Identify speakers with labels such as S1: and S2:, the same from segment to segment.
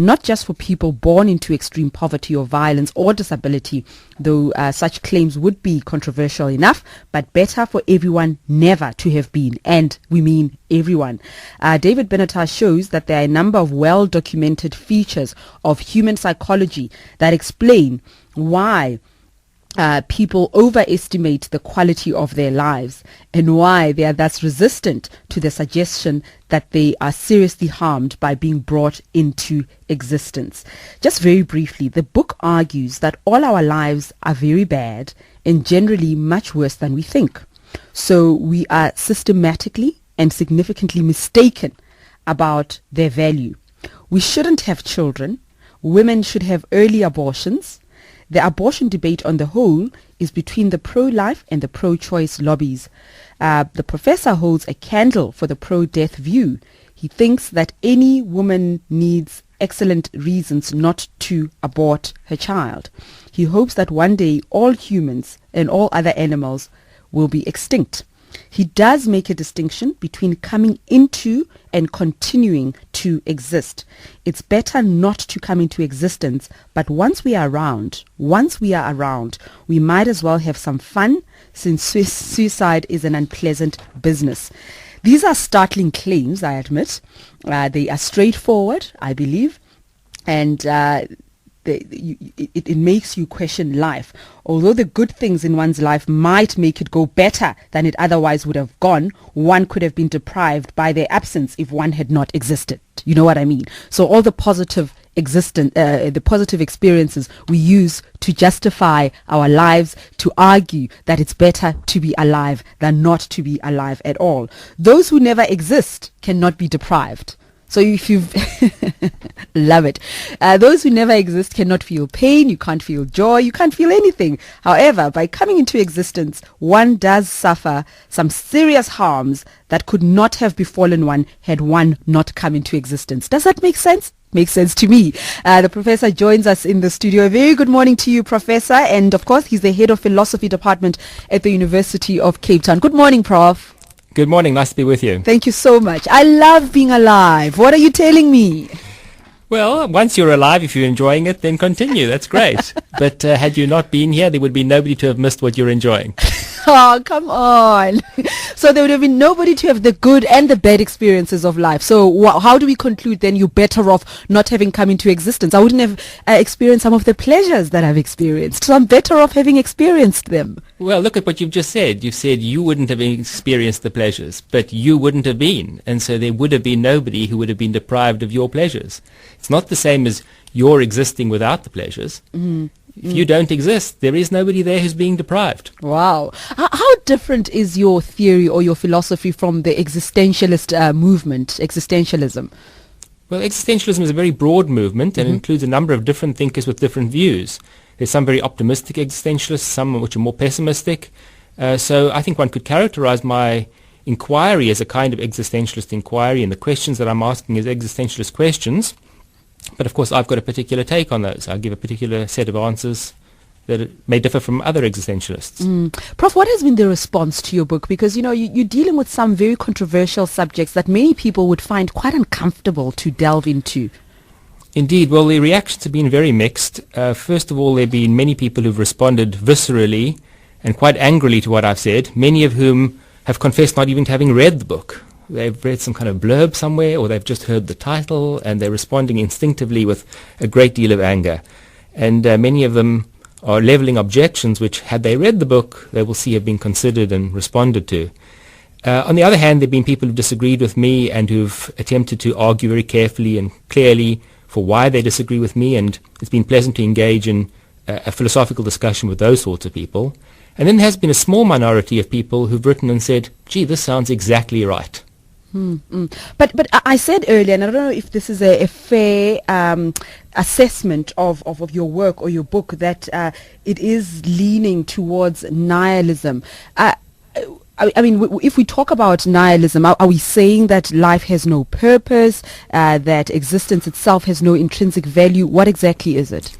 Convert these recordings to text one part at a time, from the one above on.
S1: not just for people born into extreme poverty or violence or disability, though such claims would be controversial enough, but better for everyone never to have been, and we mean everyone. David Benatar shows that there are a number of well-documented features of human psychology that explain why people overestimate the quality of their lives and why they are thus resistant to the suggestion that they are seriously harmed by being brought into existence. Just very briefly, the book argues that all our lives are very bad and generally much worse than we think. So we are systematically and significantly mistaken about their value. We shouldn't have children. Women should have early abortions. The abortion debate on the whole is between the pro-life and the pro-choice lobbies. The professor holds a candle for the pro-death view. He thinks that any woman needs excellent reasons not to abort her child. He hopes that one day all humans and all other animals will be extinct. He does make a distinction between coming into and continuing to exist. It's better not to come into existence, but once we are around, we might as well have some fun, since suicide is an unpleasant business. These are startling claims, I admit. They are straightforward, I believe, and it makes you question life. Although the good things in one's life might make it go better than it otherwise would have gone, one could have been deprived by their absence if one had not existed. You know what I mean? So all the positive experiences we use to justify our lives, to argue that it's better to be alive than not to be alive at all. Those who never exist cannot be deprived. So if you've love it. Those who never exist cannot feel pain, you can't feel joy, you can't feel anything. However, by coming into existence, one does suffer some serious harms that could not have befallen one had one not come into existence. Does that make sense? Makes sense to me. The professor joins us in the studio. A very good morning to you, Professor. And of course, he's the head of philosophy department at the University of Cape Town. Good morning, Prof.
S2: Good morning. Nice to be with you.
S1: Thank you so much. I love being alive. What are you telling me?
S2: Well, once you're alive, if you're enjoying it, then continue. That's great. But had you not been here, there would be nobody to have missed what you're enjoying.
S1: Oh, come on. So there would have been nobody to have the good and the bad experiences of life. So how do we conclude then you're better off not having come into existence? I wouldn't have experienced some of the pleasures that I've experienced. So I'm better off having experienced them.
S2: Well, look at what you've just said. You've said you wouldn't have experienced the pleasures, but you wouldn't have been. And so there would have been nobody who would have been deprived of your pleasures. It's not the same as you're existing without the pleasures. Mm-hmm. If you don't exist, there is nobody there who's being deprived.
S1: Wow. How different is your theory or your philosophy from the existentialist movement, existentialism?
S2: Well, existentialism is a very broad movement and includes a number of different thinkers with different views. There's some very optimistic existentialists, some which are more pessimistic. So I think one could characterize my inquiry as a kind of existentialist inquiry, and the questions that I'm asking as existentialist questions. But of course, I've got a particular take on those. I give a particular set of answers that may differ from other existentialists.
S1: Prof, what has been the response to your book? Because, you know, you're dealing with some very controversial subjects that many people would find quite uncomfortable to delve into.
S2: Indeed. Well, the reactions have been very mixed. First of all, there have been many people who've responded viscerally and quite angrily to what I've said, many of whom have confessed not even to having read the book. They've read some kind of blurb somewhere, or they've just heard the title, and they're responding instinctively with a great deal of anger. And many of them are levelling objections which, had they read the book, they will see have been considered and responded to. On the other hand, there have been people who've disagreed with me and who've attempted to argue very carefully and clearly for why they disagree with me, and it's been pleasant to engage in a philosophical discussion with those sorts of people. And then there has been a small minority of people who've written and said, gee, this sounds exactly right.
S1: But I said earlier, and I don't know if this is a fair assessment of your work or your book, that it is leaning towards nihilism. I mean, if we talk about nihilism, are we saying that life has no purpose, that existence itself has no intrinsic value? What exactly is it?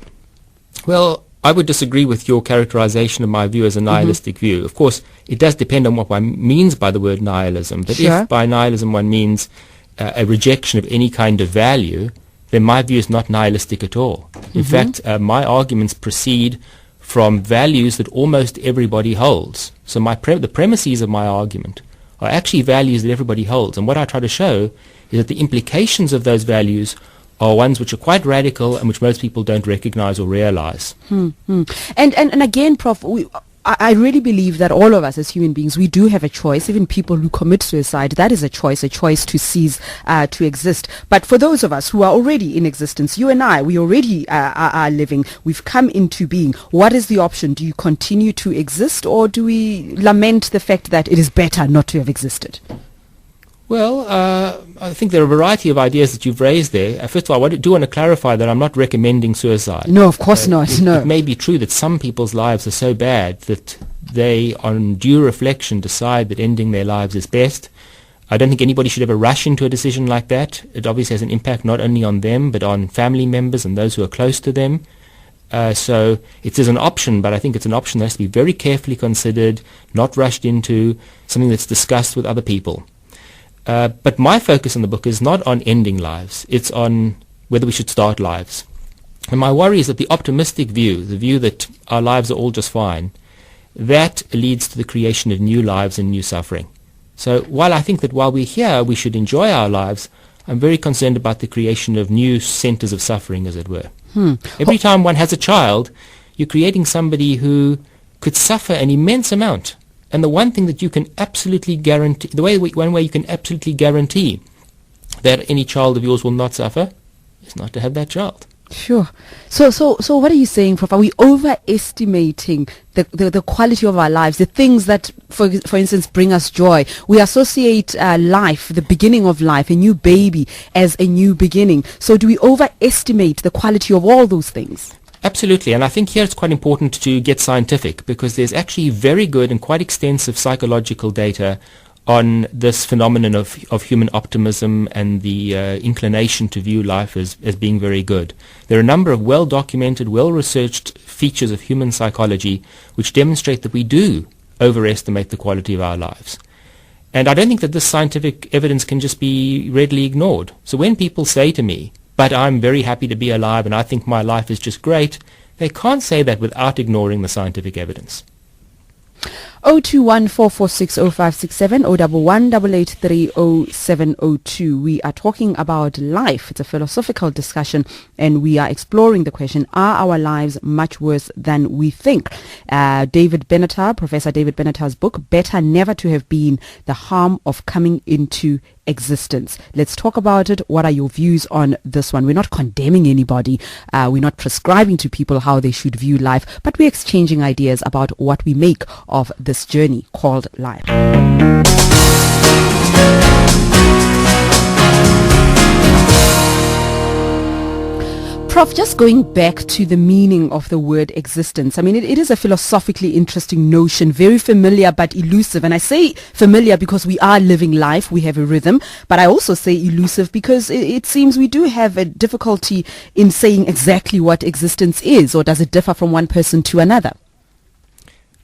S2: Well, I would disagree with your characterization of my view as a nihilistic view. Of course, it does depend on what one means by the word nihilism. But
S1: Sure.
S2: if by nihilism one means a rejection of any kind of value, then my view is not nihilistic at all. In fact, my arguments proceed from values that almost everybody holds. So the premises of my argument are actually values that everybody holds. And what I try to show is that the implications of those values are ones which are quite radical and which most people don't recognize or realize.
S1: And again, Prof, I really believe that all of us as human beings, we do have a choice. Even people who commit suicide, that is a choice to cease to exist. But for those of us who are already in existence, you and I, we already are living, we've come into being. What is the option? Do you continue to exist, or do we lament the fact that it is better not to have existed?
S2: Well, I think there are a variety of ideas that you've raised there. First of all, I do want to clarify that I'm not recommending suicide.
S1: No, of course not. No.
S2: It may be true that some people's lives are so bad that they, on due reflection, decide that ending their lives is best. I don't think anybody should ever rush into a decision like that. It obviously has an impact not only on them, but on family members and those who are close to them. So it is an option, but I think it's an option that has to be very carefully considered, not rushed into, something that's discussed with other people. But my focus in the book is not on ending lives. It's on whether we should start lives. And my worry is that the optimistic view, the view that our lives are all just fine, that leads to the creation of new lives and new suffering. So while I think that while we're here, we should enjoy our lives, I'm very concerned about the creation of new centers of suffering, as it were. Every time one has a child, you're creating somebody who could suffer an immense amount. And the one thing that you can absolutely guarantee, one way you can absolutely guarantee that any child of yours will not suffer is not to have that child.
S1: Sure. So what are you saying, Prof? Are we overestimating the quality of our lives, the things that, for instance, bring us joy? We associate life, the beginning of life, a new baby, as a new beginning. So do we overestimate the quality of all those things?
S2: Absolutely, and I think here it's quite important to get scientific, because there's actually very good and quite extensive psychological data on this phenomenon of human optimism and the inclination to view life as being very good. There are a number of well-documented, well-researched features of human psychology which demonstrate that we do overestimate the quality of our lives. And I don't think that this scientific evidence can just be readily ignored. So when people say to me, but I'm very happy to be alive and I think my life is just great, they can't say that without ignoring the scientific evidence.
S1: 02144605670 01188830702. We are talking about life. It's a philosophical discussion, and we are exploring the question, are our lives much worse than we think? David Benatar, Professor David Benatar's book, Better Never to Have Been, The Harm of Coming into Existence. Let's talk about it. What are your views on this one? We're not condemning anybody. We're not prescribing to people how they should view life, but we're exchanging ideas about what we make of this journey called life. Prof, just going back to the meaning of the word existence, I mean, it is a philosophically interesting notion, very familiar but elusive. And I say familiar because we are living life, we have a rhythm, but I also say elusive because it seems we do have a difficulty in saying exactly what existence is, or does it differ from one person to another?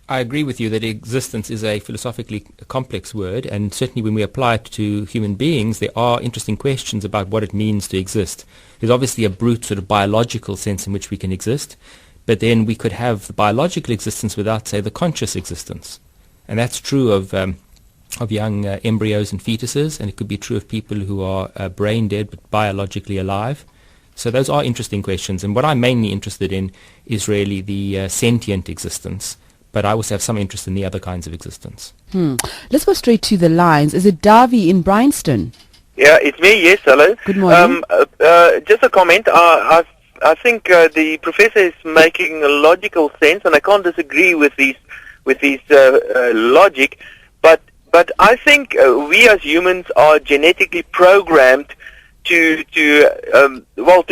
S2: I agree with you that existence is a philosophically complex word, and certainly when we apply it to human beings, there are interesting questions about what it means to exist. There's obviously a brute sort of biological sense in which we can exist, but then we could have the biological existence without, say, the conscious existence. And that's true of young embryos and fetuses, and it could be true of people who are brain dead but biologically alive. So those are interesting questions, and what I'm mainly interested in is really the sentient existence. But I also have some interest in the other kinds of existence.
S1: Let's go straight to the lines. Is it Davy in Bryanston?
S3: Yeah, it's me. Yes, hello.
S1: Good morning.
S3: Just a comment. I think the professor is making a logical sense, and I can't disagree with his logic. But I think we as humans are genetically programmed to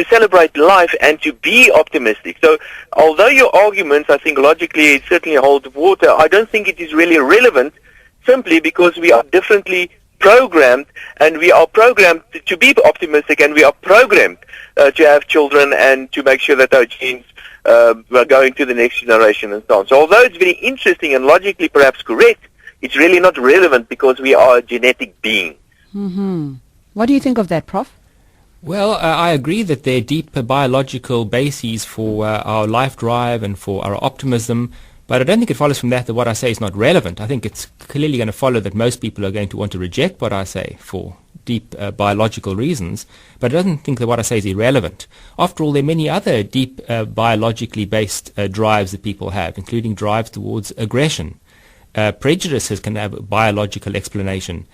S3: celebrate life and to be optimistic. So although your arguments, I think logically, certainly hold water, I don't think it is really relevant, simply because we are differently programmed, and we are programmed to be optimistic, and we are programmed to have children and to make sure that our genes are going to the next generation and so on. So although it's very interesting and logically perhaps correct, it's really not relevant because we are a genetic being.
S1: What do you think of that, Prof?
S2: Well, I agree that there are deep biological bases for our life drive and for our optimism, but I don't think it follows from that what I say is not relevant. I think it's clearly going to follow that most people are going to want to reject what I say for deep biological reasons, but I don't think that what I say is irrelevant. After all, there are many other deep biologically based drives that people have, including drives towards aggression. Prejudice can have a biological explanation.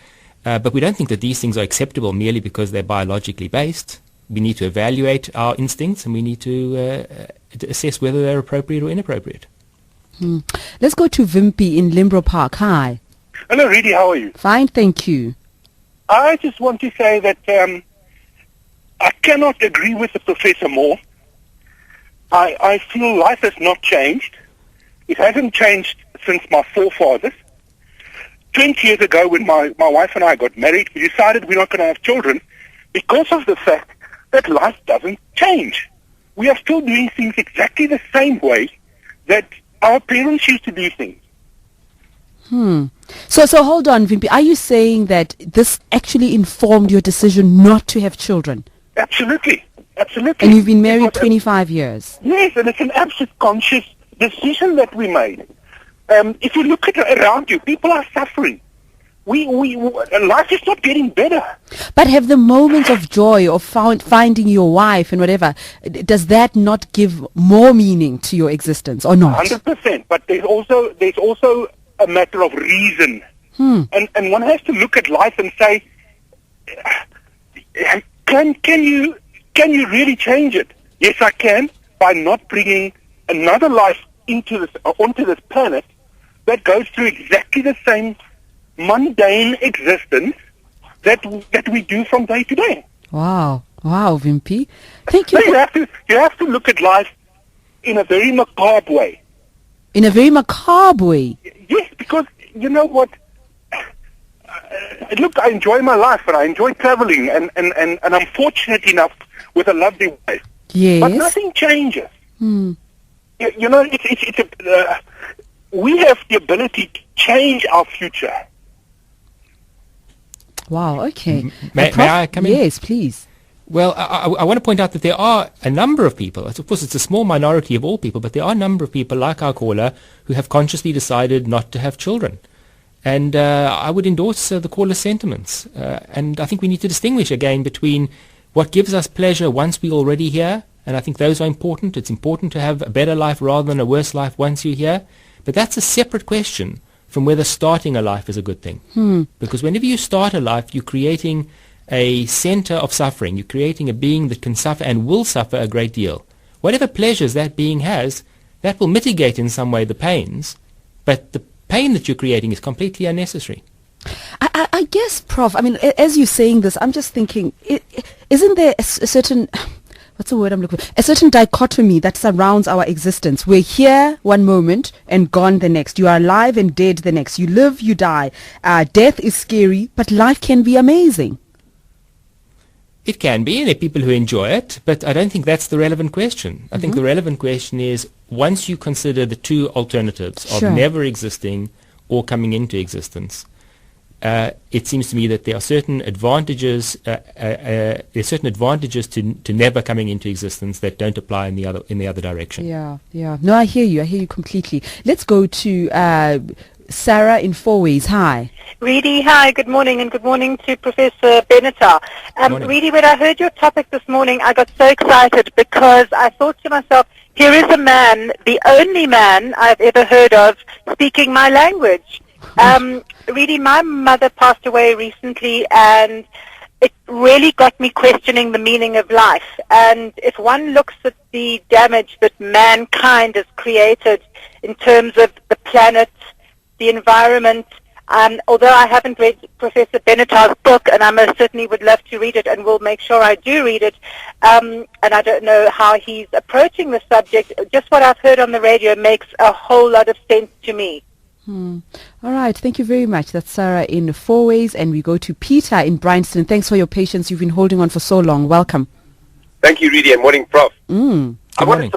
S2: But we don't think that these things are acceptable merely because they're biologically based. We need to evaluate our instincts and we need to assess whether they're appropriate or inappropriate.
S1: Let's go to Vimpy in Limbro Park. Hi.
S4: Hello, Reedy. How are you?
S1: Fine, thank you.
S4: I just want to say that I cannot agree with the Professor more. I feel life has not changed. It hasn't changed since my forefathers. 20 years ago, when my wife and I got married, we decided we're not going to have children because of the fact that life doesn't change. We are still doing things exactly the same way that our parents used to do things.
S1: So hold on, Vimpy. Are you saying that this actually informed your decision not to have children?
S4: Absolutely. Absolutely.
S1: And you've been married 25 years?
S4: Yes, and it's an absolute conscious decision that we made. If you look around you, people are suffering. Life is not getting better.
S1: But have the moments of joy of finding your wife and whatever, does that not give more meaning to your existence or not?
S4: 100%. But there's also a matter of reason. And one has to look at life and say, can you really change it? Yes, I can, by not bringing another life onto this planet that goes through exactly the same mundane existence that we do from day to day.
S1: Wow, Vimpy. Thank you.
S4: So you have to look at life in a very macabre way.
S1: In a very macabre way?
S4: Yes, because you know what? Look, I enjoy my life and I enjoy traveling and I'm fortunate enough with a lovely wife.
S1: Yes.
S4: But nothing changes. You know, we have the ability to change our future.
S1: Wow, okay.
S2: May I come in?
S1: Yes, please.
S2: Well, I want to point out that there are a number of people, of course it's a small minority of all people, but there are a number of people like our caller who have consciously decided not to have children. And I would endorse the caller's sentiments. And I think we need to distinguish again between what gives us pleasure once we're already here, and I think those are important. It's important to have a better life rather than a worse life once you're here. But that's a separate question from whether starting a life is a good thing. Because whenever you start a life, you're creating a center of suffering. You're creating a being that can suffer and will suffer a great deal. Whatever pleasures that being has, that will mitigate in some way the pains, but the pain that you're creating is completely unnecessary.
S1: I guess, Prof, I mean, as you're saying this, I'm just thinking, isn't there a certain... What's the word I'm looking for? A certain dichotomy that surrounds our existence. We're here one moment and gone the next. You are alive and dead the next. You live, you die. Death is scary, but life can be amazing.
S2: It can be, and there are people who enjoy it, but I don't think that's the relevant question. I think the relevant question is, once you consider the two alternatives of never existing or coming into existence, it seems to me that there are certain advantages. There are certain advantages to never coming into existence that don't apply in the other direction.
S1: Yeah. No, I hear you completely. Let's go to Sarah in Fourways. Hi.
S5: Reedy, hi, good morning, and good morning to Professor Benatar. Reedy, when I heard your topic this morning, I got so excited because I thought to myself, here is a man, the only man I've ever heard of, speaking my language. Reedy, my mother passed away recently, and it really got me questioning the meaning of life. And if one looks at the damage that mankind has created in terms of the planet, the environment, although I haven't read Professor Benatar's book, and I most certainly would love to read it, and will make sure I do read it, and I don't know how he's approaching the subject, just what I've heard on the radio makes a whole lot of sense to me.
S1: All right, thank you very much. That's Sarah in Fourways, and we go to Peter in Bryanston. Thanks for your patience. You've been holding on for so long. Welcome.
S6: Thank you, Reedy, and morning, Prof.
S2: Good morning.